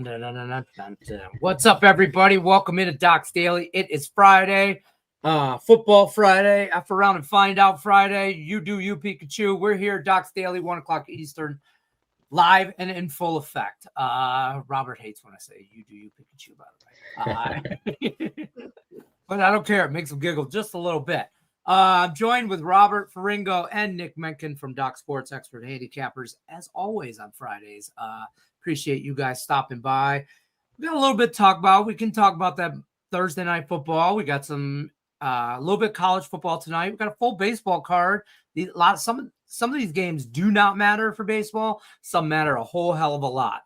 Dun, dun, dun, dun, dun, dun, dun. What's up, everybody? Welcome into Doc's Daily. It is Friday, Football Friday, after round and find out Friday. You do you, Pikachu. We're here, Doc's Daily, 1 o'clock Eastern, live and in full effect. Robert hates when I say you do you, Pikachu, by the way. But I don't care. It makes him giggle just a little bit. I'm joined with Robert Ferrigno and Nick Menken from Doc Sports Expert Handicappers, as always on Fridays. Appreciate you guys stopping by. We got a little bit to talk about. We can talk about that Thursday night football. We got some a little bit college football tonight. We got a full baseball card. Some of these games do not matter for baseball. Some matter a whole hell of a lot.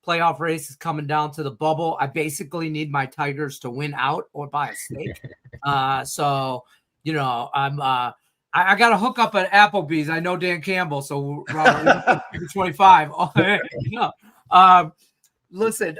Playoff race is coming down to the bubble. I basically need my Tigers to win out or buy a steak. So you know, I got to hook up at Applebee's. I know Dan Campbell, so Robert, 25. Listen,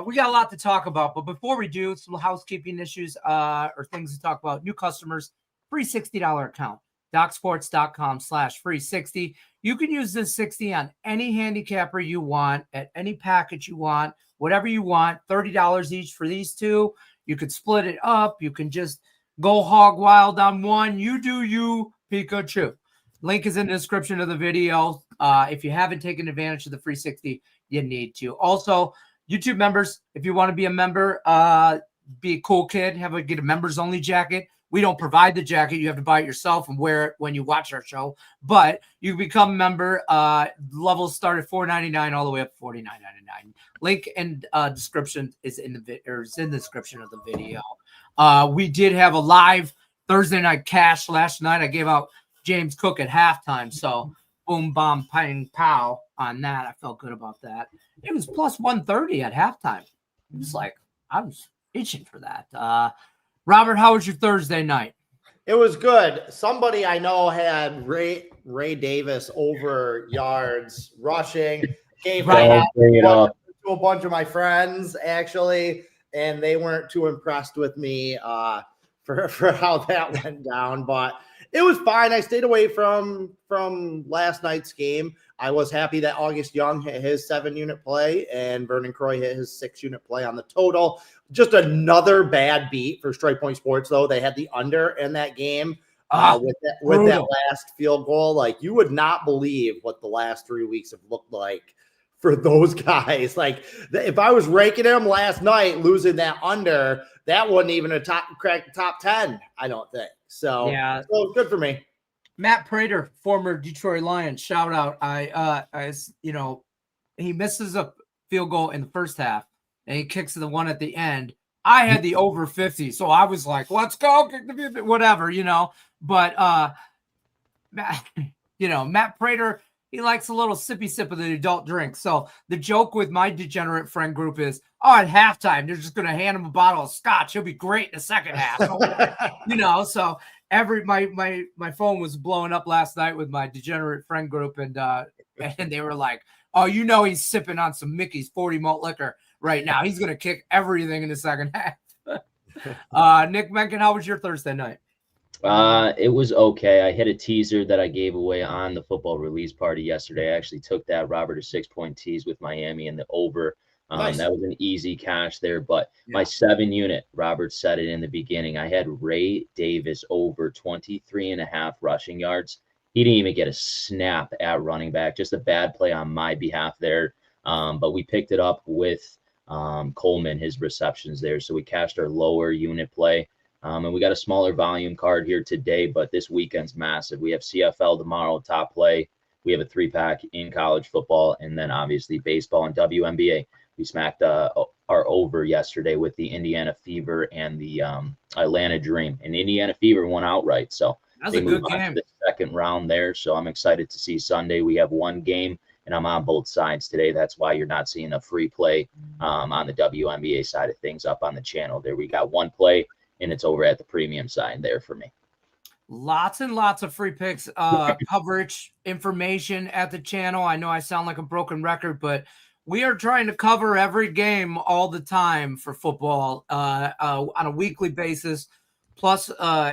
we got a lot to talk about, but before we do, some housekeeping issues or things to talk about. New customers, free $60 account, docsports.com/free60. You can use this 60 on any handicapper you want, at any package you want, whatever you want, $30 each for these two. You could split it up. You can just go hog wild on one. You do you, Pikachu. Link is in the description of the video. If you haven't taken advantage of the free 60, you need to. Also, YouTube members, if you want to be a member, be a cool kid, get a members only jacket. We don't provide the jacket. You have to buy it yourself and wear it when you watch our show. But you can become a member. Levels start at $4.99 all the way up to $49.99. Link and description is in the description of the video. We did have a live Thursday night cash last night. I gave out James Cook at halftime. So boom, bomb, pang, pow on that. I felt good about that. It was plus 130 at halftime. It was like, I was itching for that. Robert, how was your Thursday night? It was good. Somebody I know had Ray Davis over yards rushing. Gave that to a bunch of my friends, actually, and they weren't too impressed with me for how that went down. But it was fine. I stayed away from last night's game. I was happy that August Young hit his 7-unit play and Vernon Croy hit his 6-unit play on the total. Just another bad beat for Strike Point Sports, though. They had the under in that game with that last field goal. Like, you would not believe what the last 3 weeks have looked like for those guys. Like, if I was ranking them last night, losing that under, that wasn't even crack the top 10, I don't think. So, yeah, so good for me. Matt Prater, former Detroit Lions, shout out. He misses a field goal in the first half and he kicks the one at the end. I had the over 50, so I was like, let's go, kick the 50, whatever, But Matt Prater, he likes a little sippy sip of the adult drink. So the joke with my degenerate friend group is, at halftime, they're just going to hand him a bottle of scotch. He'll be great in the second half. So my phone was blowing up last night with my degenerate friend group, and they were like, oh, he's sipping on some Mickey's 40 malt liquor right now. He's going to kick everything in the second half. Nick Menken, how was your Thursday night? It was okay. I hit a teaser that I gave away on the football release party yesterday. I actually took that Robert a 6-point tease with Miami and the over. Nice. That was an easy cash there, but my 7-unit, Robert said it in the beginning. I had Ray Davis over 23.5 rushing yards. He didn't even get a snap at running back, just a bad play on my behalf there. But we picked it up with Coleman, his receptions there. So we cashed our lower unit play. And we got a smaller volume card here today, but this weekend's massive. We have CFL tomorrow, top play. We have a 3-pack in college football, and then obviously baseball and WNBA. We smacked our over yesterday with the Indiana Fever and the Atlanta Dream. And Indiana Fever won outright, so that's a good game. The second round there, so I'm excited to see Sunday. We have one game, and I'm on both sides today. That's why you're not seeing a free play on the WNBA side of things up on the channel. There we got one play, and it's over at the premium side there for me. Lots and lots of free picks, coverage, information at the channel. I know I sound like a broken record, but we are trying to cover every game all the time for football on a weekly basis, plus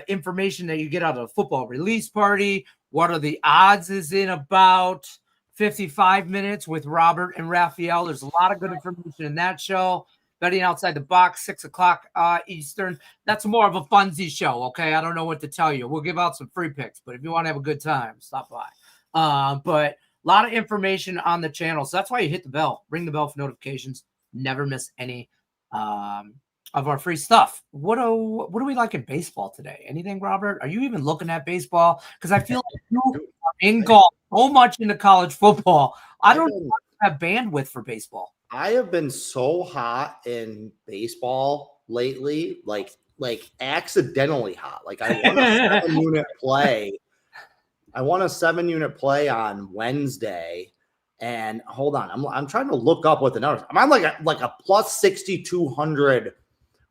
information that you get out of the football release party. What are the odds is in about 55 minutes with Robert and Raphael. There's a lot of good information in that show. Betting Outside the Box, 6 o'clock Eastern. That's more of a funzy show, okay? I don't know what to tell you. We'll give out some free picks, but if you want to have a good time, stop by. But a lot of information on the channel. So that's why you hit the bell. Ring the bell for notifications. Never miss any of our free stuff. What do we like in baseball today? Anything, Robert? Are you even looking at baseball? Because I feel like you are engulfed so much into college football. I don't have bandwidth for baseball. I have been so hot in baseball lately, like accidentally hot. Like I won a 7-unit play. I won a 7-unit play on Wednesday. And hold on, I'm trying to look up what the numbers. I'm on like a plus 6,200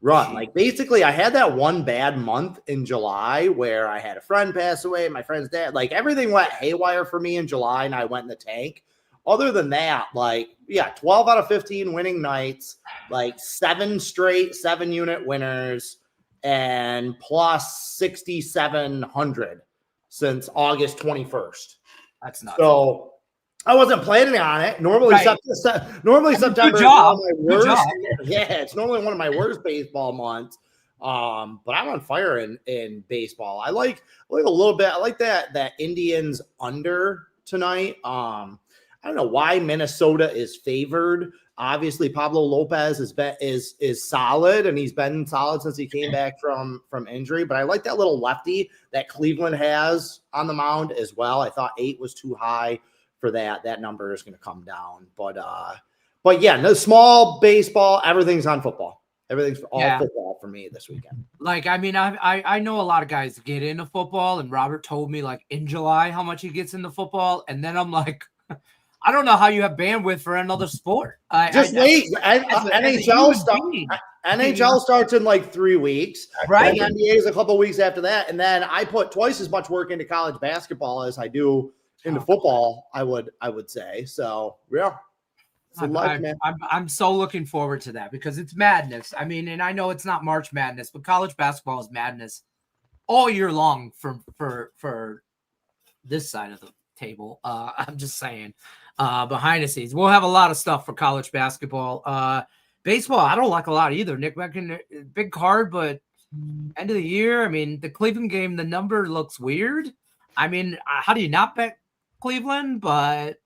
run. Like basically, I had that one bad month in July where I had a friend pass away, my friend's dad. Like everything went haywire for me in July, and I went in the tank. Other than that, 12 out of 15 winning nights, like 7 straight 7-unit winners, and plus 6,700 since August 21st. That's nuts. So I wasn't planning on it. Normally, right. September is one of my worst. Yeah, it's normally one of my worst baseball months. But I'm on fire in baseball. I like a little bit. I like that Indians under tonight. I don't know why Minnesota is favored. Obviously, Pablo Lopez is solid, and he's been solid since he came back from injury. But I like that little lefty that Cleveland has on the mound as well. I thought 8 was too high for that. That number is going to come down. But yeah, no small baseball. Everything's on football. Everything's all football for me this weekend. Like, I mean, I know a lot of guys get into football, and Robert told me like in July how much he gets into football, and then I'm like, I don't know how you have bandwidth for another sport. Wait. NHL starts in like 3 weeks. Right. The NBA is a couple weeks after that. And then I put twice as much work into college basketball as I do into football, I would say. So, yeah. I'm so looking forward to that because it's madness. I mean, and I know it's not March Madness, but college basketball is madness all year long for this side of the table. I'm just saying. Behind the scenes, we'll have a lot of stuff for college basketball. Baseball, I don't like a lot either. Nick Menken, big card, but end of the year, I mean, the Cleveland game, the number looks weird. I mean, how do you not bet Cleveland? But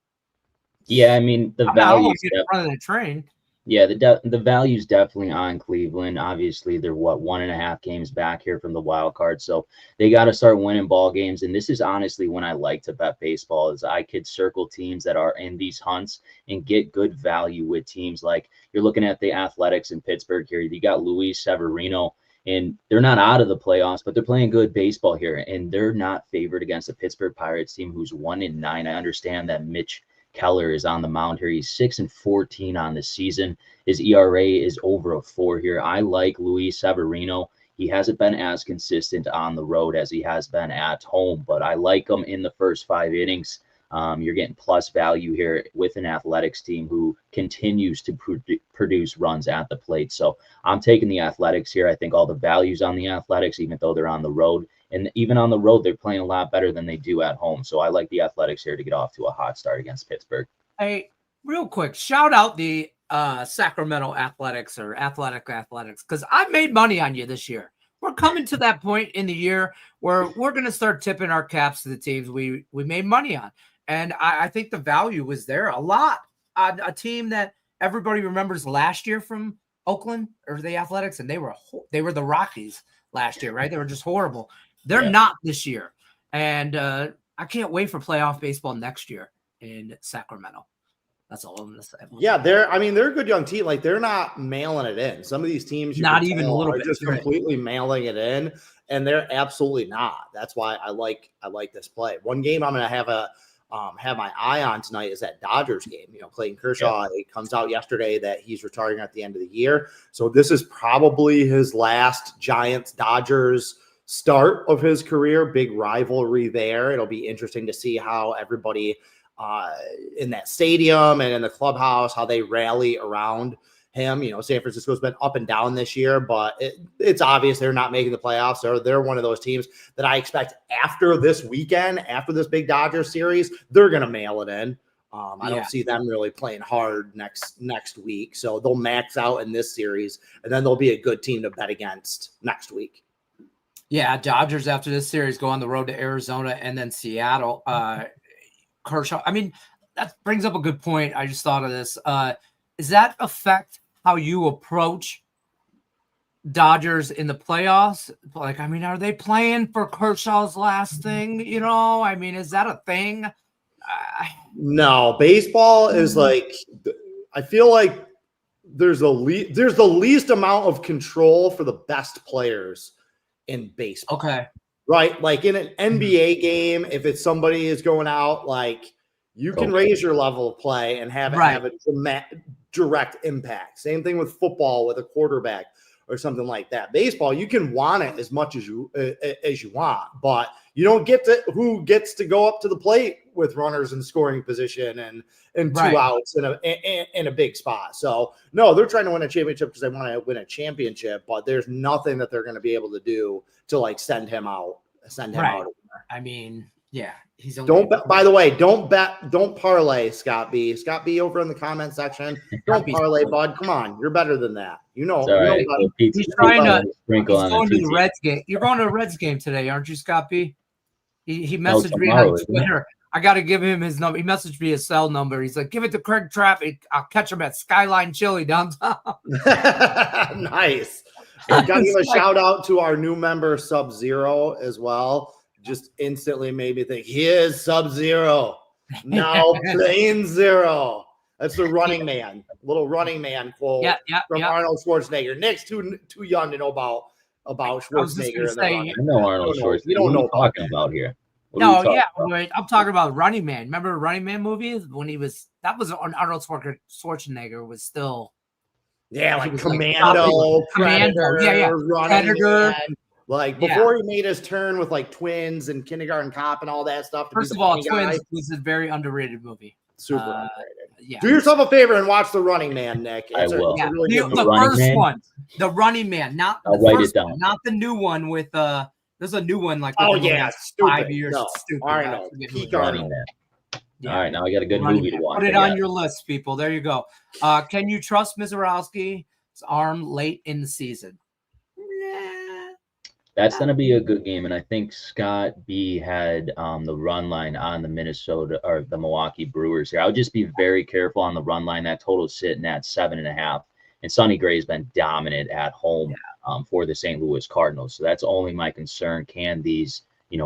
yeah, I mean, the value running a train. Yeah, the value's definitely on Cleveland. Obviously, they're 1.5 games back here from the wild card, so they got to start winning ball games. And this is honestly when I like to bet baseball, is I could circle teams that are in these hunts and get good value with teams like you're looking at the Athletics in Pittsburgh here. You got Luis Severino, and they're not out of the playoffs, but they're playing good baseball here, and they're not favored against the Pittsburgh Pirates team who's 1-9. I understand that Mitch Keller is on the mound here. He's 6-14 on the season. His ERA is over a 4 here. I like Luis Severino. He hasn't been as consistent on the road as he has been at home, but I like him in the first 5 innings. You're getting plus value here with an Athletics team who continues to produce runs at the plate. So I'm taking the Athletics here. I think all the values on the Athletics, even though they're on the road. And even on the road, they're playing a lot better than they do at home. So I like the Athletics here to get off to a hot start against Pittsburgh. Hey, real quick, shout out the Sacramento Athletics or Athletic Athletics, because I've made money on you this year. We're coming to that point in the year where we're going to start tipping our caps to the teams we made money on. And I think the value was there a lot. A team that everybody remembers last year from Oakland or the Athletics, and they were the Rockies last year, right? They were just horrible. They're not this year. And I can't wait for playoff baseball next year in Sacramento. That's all I'm going to say. Yeah, they're a good young team. Like, they're not mailing it in. Some of these teams not even a little bit, just completely mailing it in, and they're absolutely not. That's why I like this play. One game I'm going to have my eye on tonight is that Dodgers game. You know, Clayton Kershaw, it comes out yesterday that he's retiring at the end of the year. So this is probably his last Giants-Dodgers start of his career. Big rivalry there. It'll be interesting to see how everybody in that stadium and in the clubhouse, how they rally around him. You know, San Francisco's been up and down this year, but it's obvious they're not making the playoffs. They're one of those teams that I expect after this weekend, after this big Dodgers series, they're going to mail it in. I don't see them really playing hard next week. So they'll max out in this series, and then they'll be a good team to bet against next week. Yeah, Dodgers after this series go on the road to Arizona and then Seattle. Kershaw, I mean, that brings up a good point. I just thought of this. Does that affect how you approach Dodgers in the playoffs? Like, I mean, are they playing for Kershaw's last thing? You know, I mean, is that a thing? No, baseball is like, I feel like there's the least amount of control for the best players in baseball. Okay. Right? Like in an NBA game, if it's somebody is going out, like you can raise your level of play and have it have a direct impact. Same thing with football with a quarterback or something like that. Baseball, you can want it as much as you want, but you don't get to who gets to go up to the plate with runners in scoring position and two outs in a big spot. So no, they're trying to win a championship because they want to win a championship, but there's nothing that they're going to be able to do to like send him out. Out. I mean, yeah, he's only by the way, don't parlay Scott B. Scott B over in the comment section. Don't parlay, bud. Come on, you're better than that. You know, he's trying to sprinkle on the Reds game. You're going to a Reds game today, aren't you, Scott B? He messaged me on Twitter. I got to give him his number. He messaged me his cell number. He's like, give it to Craig Traffic. I'll catch him at Skyline Chili downtown. Nice. I got to give a shout out to our new member Sub-Zero as well. Just instantly made me think, here's Sub-Zero. Now Plane Zero. That's the Running Man. Little Running Man quote from Arnold Schwarzenegger. Nick's too young to know about Schwarzenegger. I know Arnold Schwarzenegger. You don't know what talking about here. I'm talking about Running Man. Remember the Running Man movie when that was on Arnold Schwarzenegger was still like Commando, Predator, Predator. Man. Like before he made his turn with like Twins and Kindergarten Cop and all that stuff. First of all, Twins was a very underrated movie. Super underrated. Do yourself a favor and watch The Running Man, Nick. I will. The first one, The Running Man, not the first one, not the new one with there's a new one like 5 years. No. Stupid. All right, Running Man. All right, now I got a good movie to watch. Put it on your list, people. There you go. Can you trust Mizorowski's arm late in the season? That's going to be a good game, and I think Scott B had the run line on the Minnesota or the Milwaukee Brewers here. I would just be very careful on the run line. That total's sitting at 7.5, and Sonny Gray's been dominant at home for the St. Louis Cardinals. So that's only my concern. Can these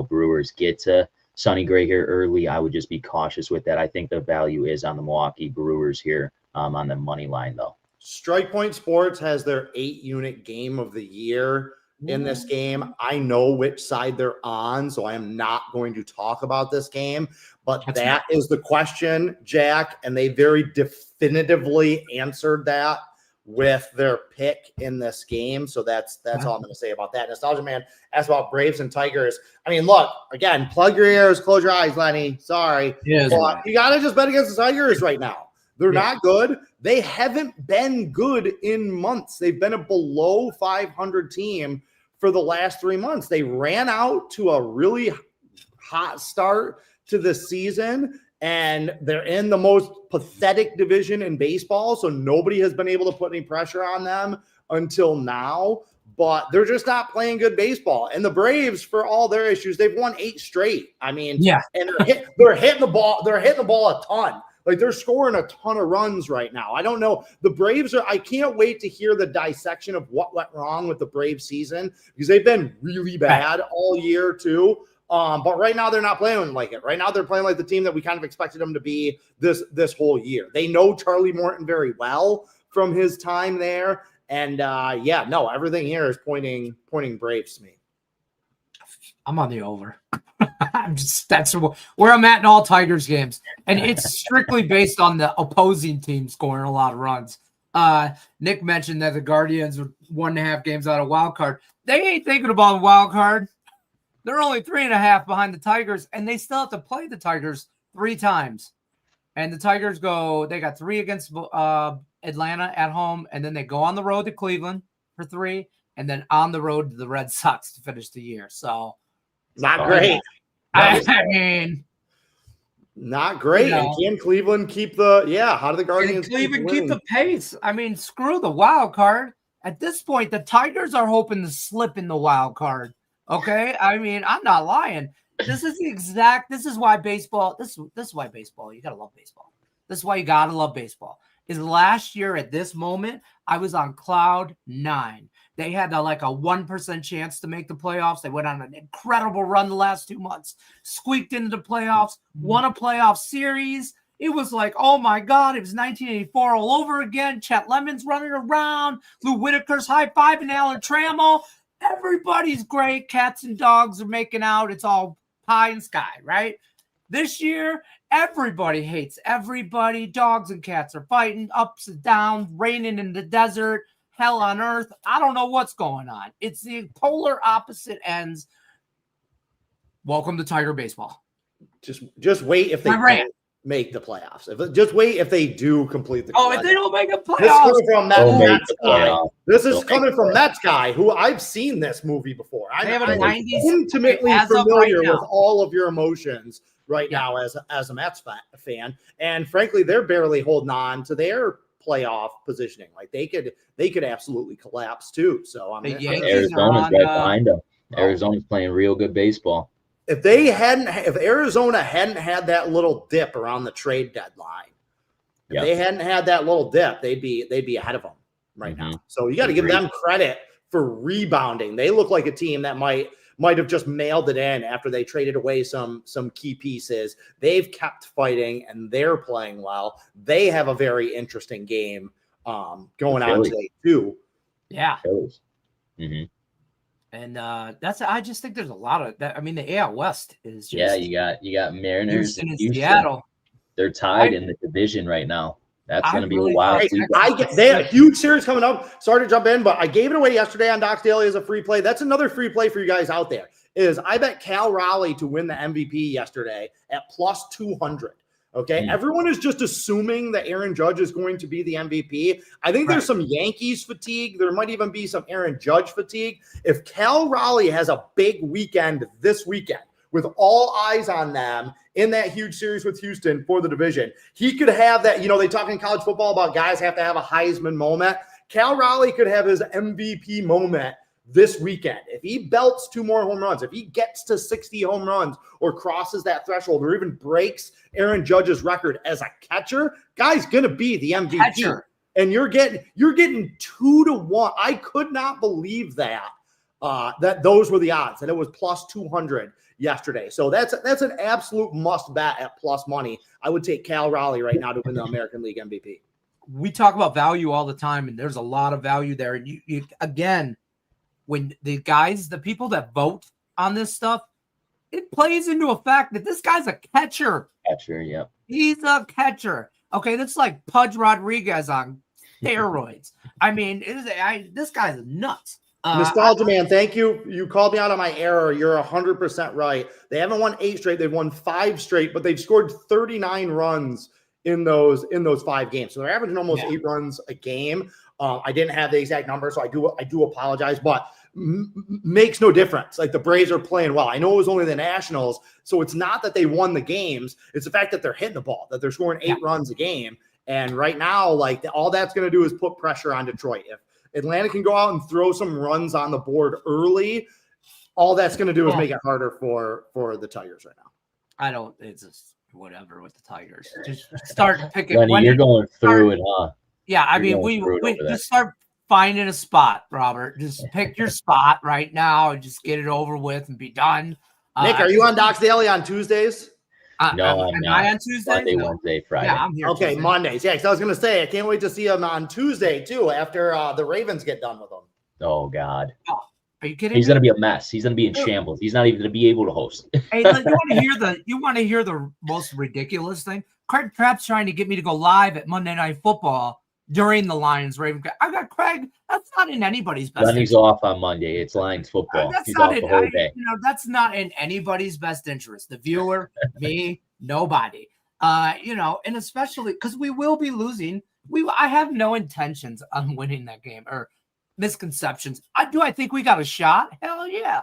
Brewers get to Sonny Gray here early? I would just be cautious with that. I think the value is on the Milwaukee Brewers here on the money line, though. Strike Point Sports has their 8-unit game of the year in this game. I know which side they're on, so I am not going to talk about this game, but that is the question, Jack, and they very definitively answered that with their pick in this game. So that's all I'm going to say about that. Nostalgia Man asked about Braves and Tigers. I mean, look, again, plug your ears, close your eyes, Lenny. Sorry. But you got to just bet against the Tigers right now. They're not good. They haven't been good in months. They've been a below 500 team for the last 3 months. They ran out to a really hot start to the season, and they're in the most pathetic division in baseball, so nobody has been able to put any pressure on them until now, but they're just not playing good baseball. And the Braves, for all their issues, they've won 8 straight. I mean, and they're hitting the ball a ton. Like, they're scoring a ton of runs right now. I don't know. The Braves I can't wait to hear the dissection of what went wrong with the Braves season, because they've been really bad all year too. But right now they're not playing like it. Right now they're playing like the team that we kind of expected them to be this whole year. They know Charlie Morton very well from his time there. And everything here is pointing Braves to me. I'm on the over. That's where I'm at in all Tigers games. And it's strictly based on the opposing team scoring a lot of runs. Nick mentioned that the Guardians are 1.5 games out of wild card. They ain't thinking about wild card. They're only 3.5 behind the Tigers, and they still have to play the Tigers 3 times. And the Tigers they got 3 against Atlanta at home, and then they go on the road to Cleveland for 3, and then on the road to the Red Sox to finish the year. So not great. I mean, Not great. You know, and can Cleveland keep the how do the Guardians Cleveland keep the pace? I mean, screw the wild card. At this point, the Tigers are hoping to slip in the wild card. Okay. I mean, I'm not lying. This is why baseball, this is why baseball, you gotta love baseball. This is why you gotta love baseball. Is last year at this moment, I was on cloud 9. They had like a 1% chance to make the playoffs. They went on an incredible run the last 2 months, squeaked into the playoffs, won a playoff series. It was like, oh my God, it was 1984 all over again. Chet Lemon's running around. Lou Whitaker's high-fiving Alan Trammell. Everybody's great. Cats and dogs are making out. It's all pie and sky, right? This year, everybody hates everybody. Dogs and cats are fighting, ups and downs, raining in the desert, hell on earth. I don't know what's going on. It's the polar opposite ends. Welcome to Tiger baseball. Just wait if they make the playoffs. Just wait if they do complete the if they don't make a playoffs. This is coming from Mets guy who I've seen this movie before. I'm intimately familiar with all of your emotions right now as a Mets fan. And frankly, they're barely holding on to their playoff positioning. Like they could absolutely collapse too. So Arizona's right behind them. Arizona's playing real good baseball. If Arizona hadn't had that little dip around the trade deadline, if they hadn't had that little dip, they'd be ahead of them right now. So you got to give them credit for rebounding. They look like a team that might have just mailed it in after they traded away some key pieces. They've kept fighting and they're playing well. They have a very interesting game going on today too. Yeah. Mm-hmm. And I just think there's a lot of that. I mean, the AL West is just you got Mariners and Houston. Seattle. They're tied in the division right now. That's going to be a wild. They have a huge series coming up. Sorry to jump in, but I gave it away yesterday on Docs Daily as a free play. That's another free play for you guys out there. I bet Cal Raleigh to win the MVP yesterday at plus 200. Okay. Everyone is just assuming that Aaron Judge is going to be the MVP. I think there's some Yankees fatigue. There might even be some Aaron Judge fatigue. If Cal Raleigh has a big weekend this weekend with all eyes on them in that huge series with Houston for the division, he could have that. They talk in college football about guys have to have a Heisman moment. Cal Raleigh could have his MVP moment this weekend. If he belts 2 more home runs, if he gets to 60 home runs or crosses that threshold or even breaks Aaron Judge's record as a catcher, guy's going to be the MVP. Catcher. And you're getting 2-1. I could not believe that those were the odds, and it was plus 200 yesterday. So that's an absolute must bet at plus money. I would take Cal Raleigh right now to win the American League MVP. We talk about value all the time, and there's a lot of value there. And you again, when the people that vote on this stuff, it plays into a fact that this guy's a catcher. Yeah. He's a catcher. Okay, that's like Pudge Rodriguez on steroids. I mean, this guy's nuts. Nostalgia man, thank you. You called me out on my error. You're 100% right. They haven't won 8 straight. They've won 5 straight, but they've scored 39 runs in those 5 games. So they're averaging almost 8 runs a game. I didn't have the exact number, so I do apologize, but makes no difference. Like the Braves are playing well. I know it was only the Nationals, so it's not that they won the games. It's the fact that they're hitting the ball, that they're scoring 8 runs a game. And right now, like all that's going to do is put pressure on Detroit. If Atlanta can go out and throw some runs on the board early, all that's going to do is make it harder for the Tigers right now. It's just whatever with the Tigers. Just start picking. Lenny, you're going through it, huh? Yeah, I mean, we just start finding a spot, Robert. Just pick your spot right now and just get it over with and be done. Nick, are you on Docs Daily on Tuesdays? No, I'm not. I on Tuesdays? Monday, Wednesday, Friday. Yeah, I'm here. Okay, Tuesday. Mondays. Yeah, because I was going to say, I can't wait to see him on Tuesday, too, after the Ravens get done with them. Oh, God. Oh, are you kidding He's me? going to be a mess. He's going to be in shambles. He's not even going to be able to host. Hey, you want to hear the most ridiculous thing? Craig Trapp's trying to get me to go live at Monday Night Football during the Lions-Ravens. I got Craig. That's not in anybody's best interest. Lenny's off on Monday. It's Lions football. He's off the whole day. That's not in anybody's best interest. The viewer, me, nobody. And especially because we will be losing. I have no intentions on winning that game or misconceptions. I think we got a shot? Hell yeah.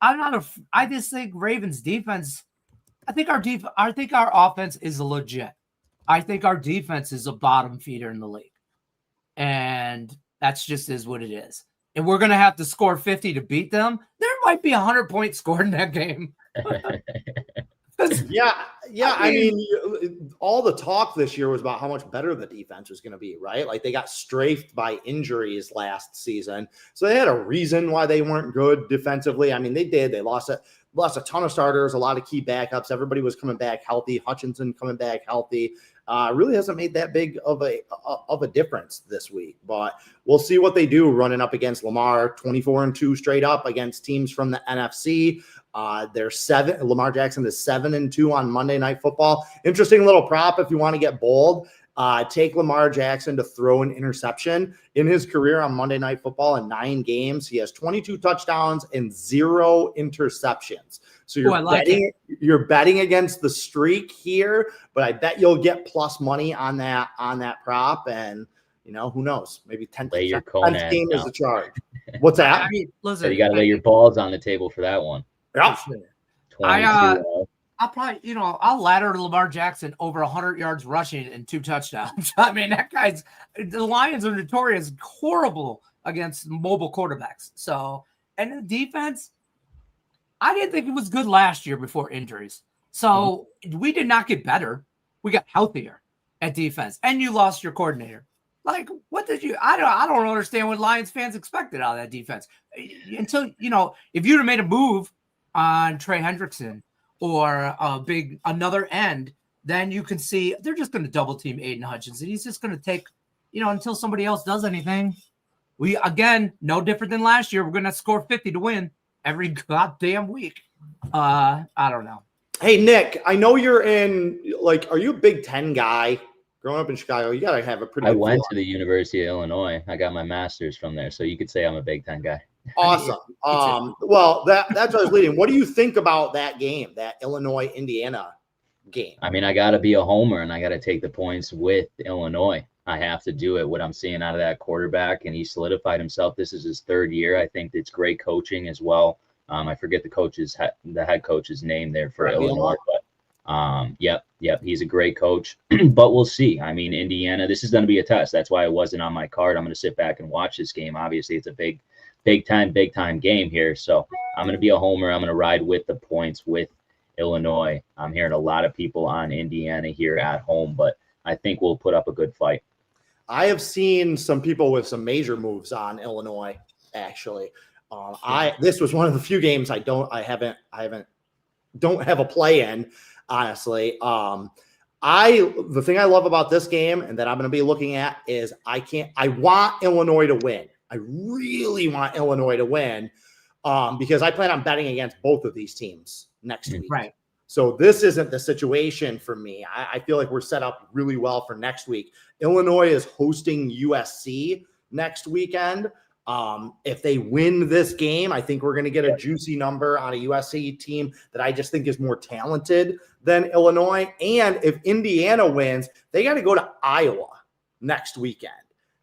I just think Ravens defense I think our offense is legit. I think our defense is a bottom feeder in the league. And that's just is what it is. And we're going to have to score 50 to beat them. There might be 100 points scored in that game. Yeah. I mean, all the talk this year was about how much better the defense was going to be, right? Like they got strafed by injuries last season. So they had a reason why they weren't good defensively. I mean, they did. They lost a ton of starters, a lot of key backups. Everybody was coming back healthy. Hutchinson coming back healthy. Really hasn't made that big of a difference this week, but we'll see what they do running up against Lamar. 24-2 straight up against teams from the NFC. Lamar Jackson is 7-2 on Monday Night Football. Interesting little prop if you want to get bold. Take Lamar Jackson to throw an interception in his career on Monday Night Football in 9 games. He has 22 touchdowns and 0 interceptions. So you're betting against the streak here, but I bet you'll get plus money on that prop. And who knows? Maybe 10 game is the charge. What's that? I mean, listen, so you got to lay your balls on the table for that one. Yeah. I'll probably, I'll ladder Lamar Jackson over 100 yards rushing and 2 touchdowns. I mean, the Lions are notorious horrible against mobile quarterbacks. So, and the defense, I didn't think it was good last year before injuries. So we did not get better. We got healthier at defense, and you lost your coordinator. Like, what did you? I don't understand what Lions fans expected out of that defense until if you'd have made a move on Trey Hendrickson or another end, then you can see they're just going to double team Aiden Hutchinson. He's just going to take, until somebody else does anything. We, again, no different than last year. We're going to score 50 to win every goddamn week. I don't know. Hey, Nick, I know you're are you a Big Ten guy? Growing up in Chicago, you got to have a pretty good I went to the University of Illinois. I got my master's from there. So you could say I'm a Big Ten guy. Awesome. Well, that's what I was leading. What do you think about that game, that Illinois-Indiana game? I mean, I got to be a homer, and I got to take the points with Illinois. I have to do it. What I'm seeing out of that quarterback, and he solidified himself. This is his 3rd year. I think it's great coaching as well. I forget the head coach's name there for Illinois, but yep, he's a great coach. But we'll see. I mean, Indiana, this is going to be a test. That's why it wasn't on my card. I'm going to sit back and watch this game. Obviously, it's a big time game here. So I'm going to be a homer. I'm going to ride with the points with Illinois. I'm hearing a lot of people on Indiana here at home, but I think we'll put up a good fight. I have seen some people with some major moves on Illinois, actually. This was one of the few games I don't have a play in, honestly. The thing I love about this game and that I'm going to be looking at is I want Illinois to win. I really want Illinois to win because I plan on betting against both of these teams next week. Right. So this isn't the situation for me. I feel like we're set up really well for next week. Illinois is hosting USC next weekend. If they win this game, I think we're going to get a juicy number on a USC team that I just think is more talented than Illinois. And if Indiana wins, they got to go to Iowa next weekend.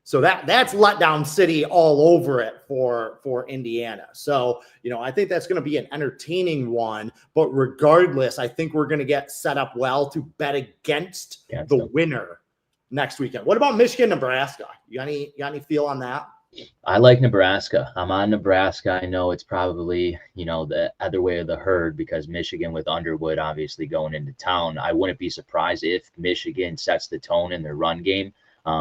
So that's letdown city all over it for Indiana. So, I think that's going to be an entertaining one. But regardless, I think we're going to get set up well to bet against the winner next weekend. What about Michigan, Nebraska? You got any feel on that? I like Nebraska. I'm on Nebraska. I know it's probably, the other way of the herd because Michigan with Underwood obviously going into town. I wouldn't be surprised if Michigan sets the tone in their run game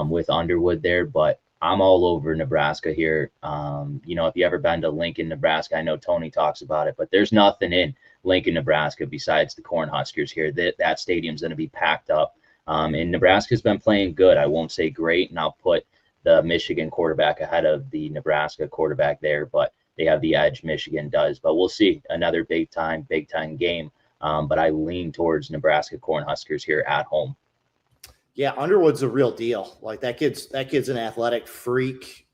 with Underwood there, but I'm all over Nebraska here. If you ever been to Lincoln, Nebraska, I know Tony talks about it, but there's nothing in Lincoln, Nebraska besides the Cornhuskers here. That stadium's going to be packed up. And Nebraska's been playing good. I won't say great, and I'll put the Michigan quarterback ahead of the Nebraska quarterback there, but they have the edge. Michigan does, but we'll see. Another big time game. But I lean towards Nebraska Cornhuskers here at home. Yeah, Underwood's a real deal. Like that kid's an athletic freak.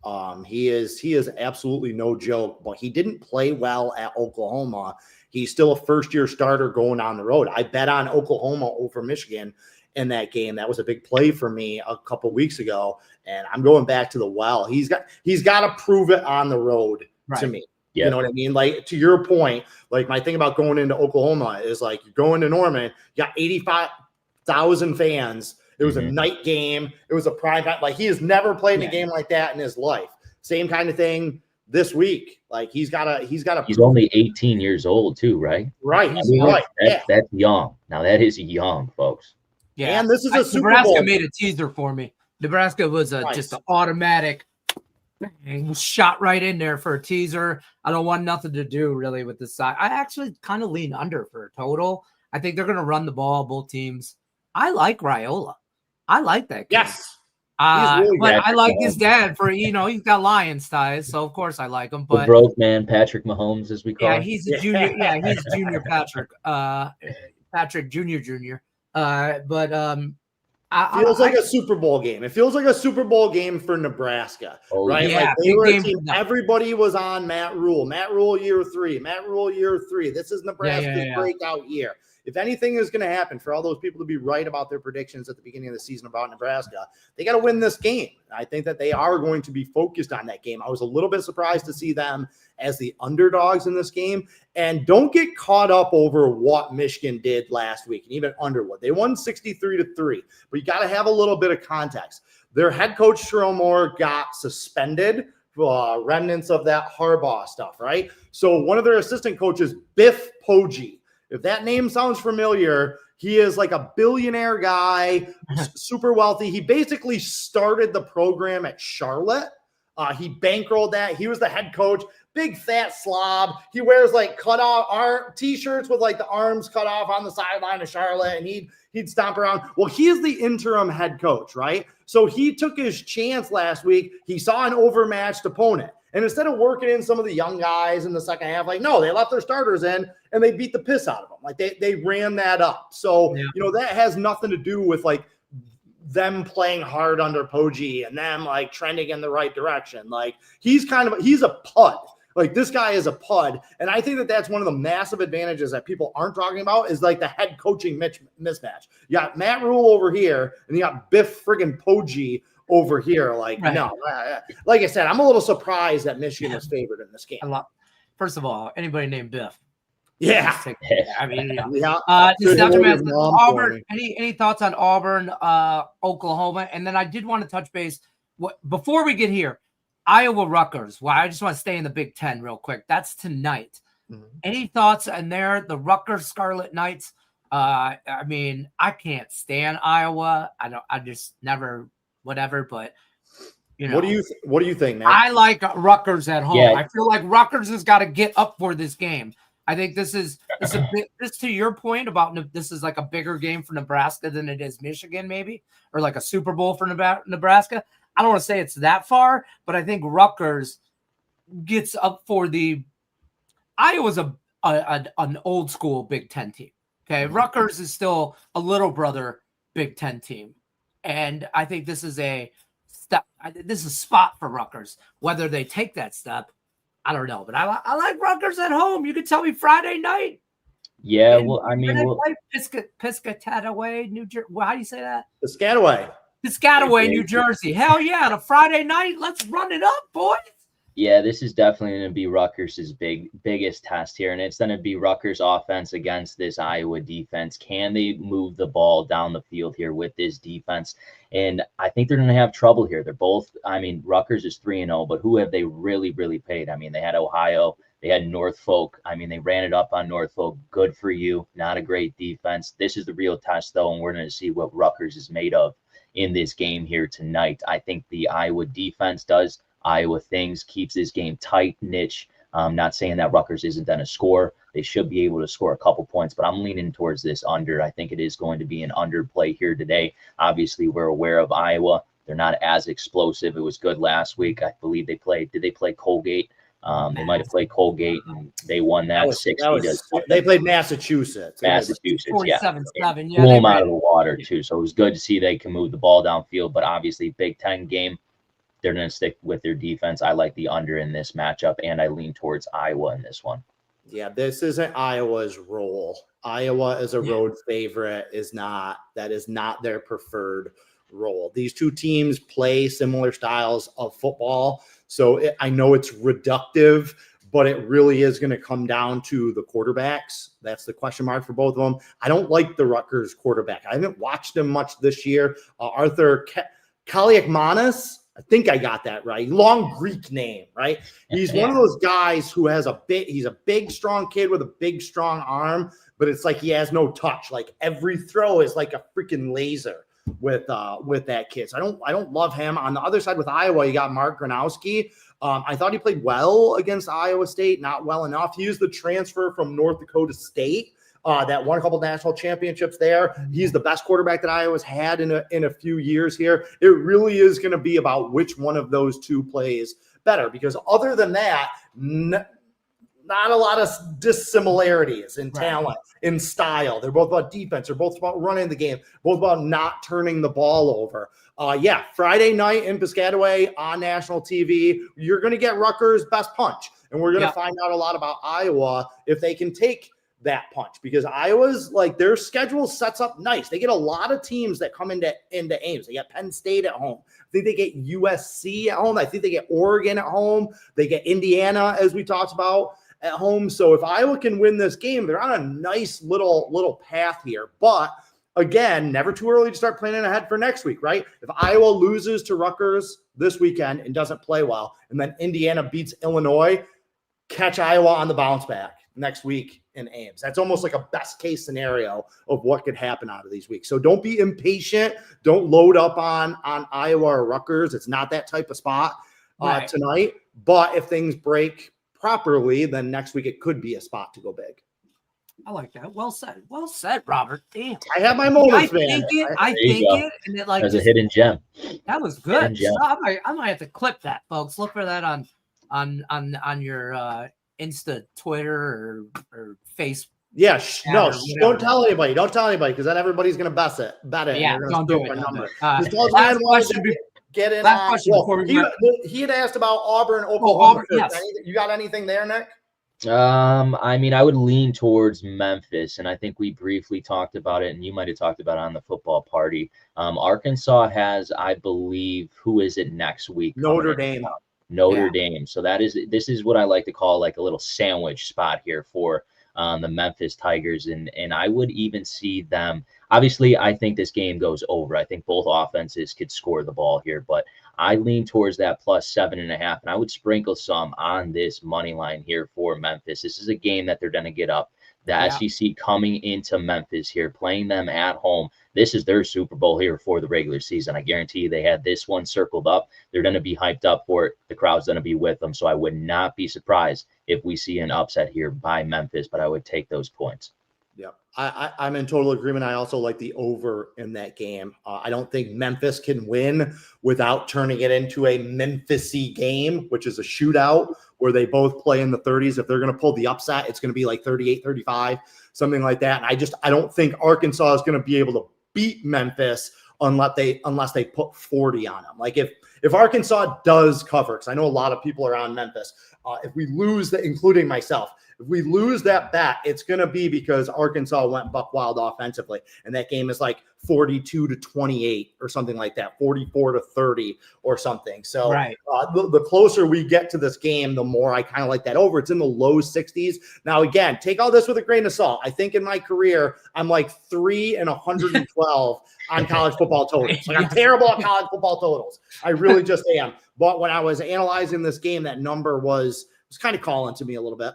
He is absolutely no joke, but he didn't play well at Oklahoma. He's still a first-year starter going on the road. I bet on Oklahoma over Michigan in that game. That was a big play for me a couple weeks ago, and I'm going back to the well. He's got to prove it on the road to me. Yeah. You know what I mean? Like, to your point, like, my thing about going into Oklahoma is, like, you're going to Norman, you got 85,000 fans. It was a night game. It was a prime time. Like, he has never played in a game like that in his life. Same kind of thing this week. Like, he's only 18 years old too, right? Right. I mean, that's young. Now that is young, folks. Yeah. And this is a Super Nebraska Bowl. made a teaser for me. Nebraska was just an automatic shot right in there for a teaser. I don't want nothing to do really with this side. I actually kind of lean under for a total. I think they're going to run the ball, both teams. I like Raiola. I like that kid. Yes. Really but I like his dad for, he's got Lions ties, so of course I like him. But the growth man, Patrick Mahomes, as we call him. He's a junior. Yeah, he's junior Patrick. Patrick Junior. Feels like a Super Bowl game. It feels like a Super Bowl game for Nebraska, right? Yeah, like they were a team, everybody was on Matt Rule. Matt Rule year 3. Matt Rule year 3. This is Nebraska's breakout year. If anything is going to happen for all those people to be right about their predictions at the beginning of the season about Nebraska, they got to win this game. I think that they are going to be focused on that game. I was a little bit surprised to see them as the underdogs in this game. And don't get caught up over what Michigan did last week and even Underwood. They won 63-3, but you got to have a little bit of context. Their head coach, Sherrell Moore, got suspended, remnants of that Harbaugh stuff, right? So one of their assistant coaches, Biff Poggi, if that name sounds familiar, he is like a billionaire guy, super wealthy. He basically started the program at Charlotte. He bankrolled that. He was the head coach, big fat slob. He wears like cut off t-shirts with like the arms cut off on the sideline of Charlotte, and he'd stomp around. Well, he is the interim head coach, right? So he took his chance last week. He saw an overmatched opponent. And instead of working in some of the young guys in the second half, like, no, they left their starters in and they beat the piss out of them. Like they ran that up. So, that has nothing to do with like them playing hard under Poggi and them like trending in the right direction. Like he's a pud. Like this guy is a pud. And I think that that's one of the massive advantages that people aren't talking about is like the head coaching mismatch. You got Matt Rule over here and you got Biff friggin' Poggi over here. Like, no, like I said, I'm a little surprised that Michigan was favored in this game. First of all, anybody named Biff? Yeah. I mean, Auburn, any thoughts on Auburn, Oklahoma? And then I did want to touch base before we get here. Iowa Rutgers. Well, I just want to stay in the Big Ten real quick. That's tonight. Any thoughts on there? The Rutgers Scarlet Knights. I mean, I can't stand Iowa. I just never whatever, but what do you think, man? I like Rutgers at home. I feel like Rutgers has got to get up for this game. I think this to your point about this is like a bigger game for Nebraska than it is Michigan, maybe, or like a Super Bowl for Nebraska. I don't want to say it's that far, but I think Rutgers gets up for the Iowa's an old school Big Ten team. Okay, Rutgers is still a little brother Big Ten team. And I think this is a step. This is a spot for Rutgers. Whether they take that step, I don't know. But I like Rutgers at home. You could tell me Friday night. Yeah, well, I mean, Piscataway, New Jersey. Well, how do you say that? Piscataway, New Jersey. Hell yeah! On a Friday night, let's run it up, boys. Yeah, this is definitely going to be Rutgers' biggest test here, and it's going to be Rutgers' offense against this Iowa defense. Can they move the ball down the field here with this defense? And I think they're going to have trouble here. They're both, I mean, Rutgers is 3-0, but who have they really, really played? I mean, they had Ohio, they had Norfolk. I mean, they ran it up on Norfolk. Good for you. Not a great defense. This is the real test, though, and we're going to see what Rutgers is made of in this game here tonight. I think the Iowa defense does Iowa things, keeps this game tight, niche. I'm not saying that Rutgers isn't going to score. They should be able to score a couple points, but I'm leaning towards this under. I think it is going to be an underplay here today. Obviously, we're aware of Iowa. They're not as explosive. It was good last week. I believe did they play Colgate? They might have played Colgate, and they won that 60. They played Massachusetts. Massachusetts, 47-7. Blew them out of the water, too. So it was good to see they can move the ball downfield, but obviously, Big Ten game. They're going to stick with their defense. I like the under in this matchup, and I lean towards Iowa in this one. Yeah, this isn't Iowa's role. Iowa as a road favorite that is not their preferred role. These two teams play similar styles of football. So I know it's reductive, but it really is going to come down to the quarterbacks. That's the question mark for both of them. I don't like the Rutgers quarterback. I haven't watched him much this year. Arthur Kaliakmanis. I think I got that right. Long Greek name, right? He's one of those guys who has he's a big, strong kid with a big, strong arm, but it's like he has no touch. Like every throw is like a freaking laser with that kid. So I don't love him. On the other side with Iowa, you got Mark Gronowski. I thought he played well against Iowa State, not well enough. He was the transfer from North Dakota State that won a couple national championships there. He's the best quarterback that Iowa's had in a few years here. It really is going to be about which one of those two plays better, because other than that, not a lot of dissimilarities in talent, in style. They're both about defense. They're both about running the game, both about not turning the ball over. Friday night in Piscataway on national TV, you're going to get Rutgers' best punch. And we're going to find out a lot about Iowa if they can take that punch, because Iowa's like their schedule sets up nice. They get a lot of teams that come into Ames. They got Penn State at home. I think they get USC at home. I think they get Oregon at home. They get Indiana, as we talked about, at home. So if Iowa can win this game, they're on a nice little path here. But again, never too early to start planning ahead for next week, right? If Iowa loses to Rutgers this weekend and doesn't play well, and then Indiana beats Illinois, catch Iowa on the bounce back next week in Ames. That's almost like a best case scenario of what could happen out of these weeks. So don't be impatient. Don't load up on Iowa or Rutgers. It's not that type of spot tonight. But if things break properly, then next week it could be a spot to go big. I like that. Well said. Well said, Robert. Damn. I have my moments, man. I think it. And it like as a hidden gem. That was good. So I might have to clip that, folks. Look for that on your Insta, Twitter, or Facebook. Yeah, don't tell anybody. Don't tell anybody, because then everybody's going to bet it. Yeah, don't do it. Last question. Get in on. Well, he had asked about Auburn, Oklahoma. Yes. You got anything there, Nick? I mean, I would lean towards Memphis, and I think we briefly talked about it, and you might have talked about it on the football party. Arkansas has, I believe, who is it next week? Notre Dame. Notre Dame. So this is what I like to call like a little sandwich spot here for the Memphis Tigers. And I would even see them. Obviously, I think this game goes over. I think both offenses could score the ball here, but I lean towards that plus 7.5. And I would sprinkle some on this money line here for Memphis. This is a game that they're going to get up. The SEC coming into Memphis here, playing them at home. This is their Super Bowl here for the regular season. I guarantee you they had this one circled up. They're going to be hyped up for it. The crowd's going to be with them. So I would not be surprised if we see an upset here by Memphis, but I would take those points. Yeah, I'm in total agreement. I also like the over in that game. I don't think Memphis can win without turning it into a Memphis-y game, which is a shootout where they both play in the 30s. If they're going to pull the upset, it's going to be like 38-35, something like that. And I don't think Arkansas is going to be able to beat Memphis unless they put 40 on them. Like if Arkansas does cover, because I know a lot of people are on Memphis, if we lose that, including myself, if we lose that bet, it's going to be because Arkansas went buck wild offensively. And that game is like 42-28 or something like that, 44-30 or something. So the closer we get to this game, the more I kind of like that over. It's in the low 60s. Now, again, take all this with a grain of salt. I think in my career, I'm like 3 and 112 on college football totals. Like I'm terrible at college football totals. I really just am. But when I was analyzing this game, that number was kind of calling to me a little bit.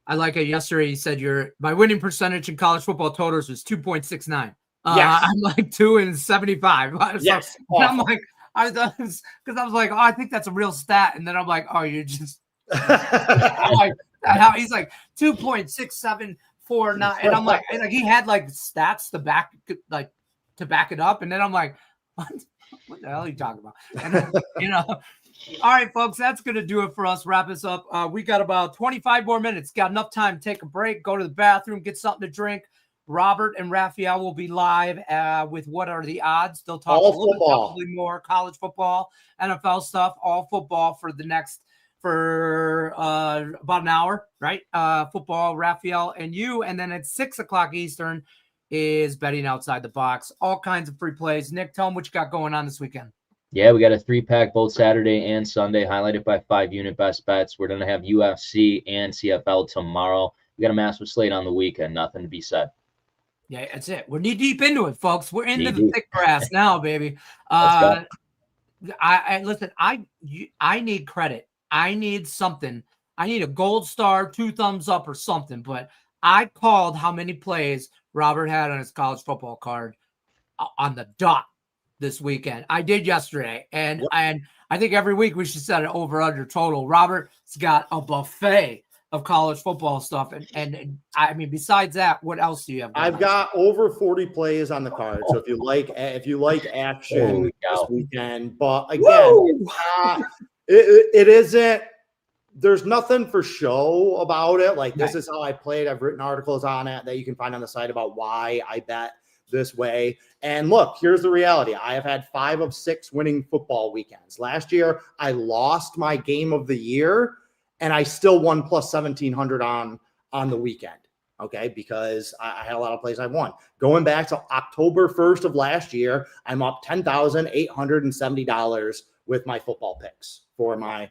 I like it. Yesterday, you said my winning percentage in college football totals was 2.69. Yes. I'm like 2-75. Yes. I'm like, because I was like, oh, I think that's a real stat. And then I'm like, oh, you're just, I'm like, he's like 2.6749. And I'm like, he had like stats to back it up. And then I'm like, what the hell are you talking about? And then, all right, folks, that's going to do it for us. Wrap us up. We got about 25 more minutes. Got enough time to take a break, go to the bathroom, get something to drink. Robert and Raphael will be live with What Are the Odds. They'll talk a little bit probably more college football, NFL stuff, all football for about an hour, right? Football, Raphael and you. And then at 6 o'clock Eastern is Betting Outside the Box. All kinds of free plays. Nick, tell them what you got going on this weekend. Yeah, we got a 3-pack both Saturday and Sunday, highlighted by 5-unit best bets. We're going to have UFC and CFL tomorrow. We got a massive slate on the weekend. Nothing to be said. Yeah, that's it. We're knee deep into it, folks. We're into the Knee-deep. thick grass now, baby. Let's go. I listen. I need credit. I need something. I need a gold star, 2 thumbs up, or something. But I called how many plays Robert had on his college football card on the dot this weekend. I did yesterday, and I think every week we should set an over/under total. Robert's got a buffet of college football stuff, and I mean, besides that, what else do you have? I've got over 40 plays on the card. So if you like action this weekend, but again, it isn't. There's nothing for show about it. Like, this is how I played. I've written articles on it that you can find on the site about why I bet this way. And look, here's the reality. I have had 5 of 6 winning football weekends. Last year, I lost my game of the year, and I still won plus 1,700 on the weekend. Okay, because I had a lot of plays I won. Going back to October 1st of last year, I'm up $10,870 with my football picks for my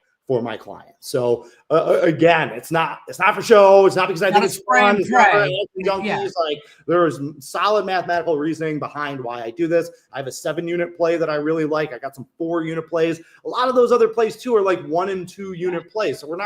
clients. So again, it's not for show. It's not because I think it's fun. It's not for junkies. Like, there's solid mathematical reasoning behind why I do this. I have a 7-unit play that I really like. I got some 4-unit plays. A lot of those other plays too are like 1 and 2-unit plays. So we're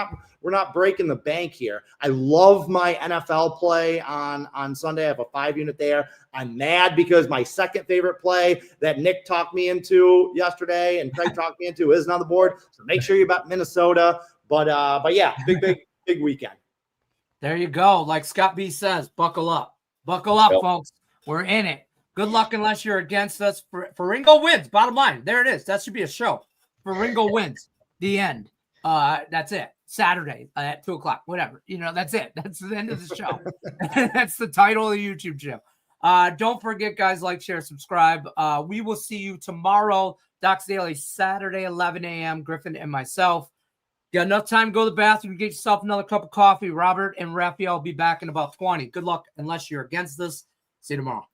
not breaking the bank here. I love my NFL play on Sunday. I have a 5-unit there. I'm mad because my second favorite play that Nick talked me into yesterday and Craig talked me into isn't on the board. So make sure you bet Minnesota. But yeah, big weekend. There you go. Like Scott B says, buckle up, folks. We're in it. Good luck unless you're against us. Ferrigno wins. Bottom line, there it is. That should be a show. Ferrigno wins. The end. That's it. Saturday at 2:00. Whatever. That's it. That's the end of the show. That's the title of the YouTube channel. Don't forget, guys, like, share, subscribe. We will see you tomorrow. Docs Daily, Saturday, 11 a.m. Griffin and myself. Got enough time to go to the bathroom, get yourself another cup of coffee. Robert and Raphael will be back in about 20. Good luck unless you're against this. See you tomorrow.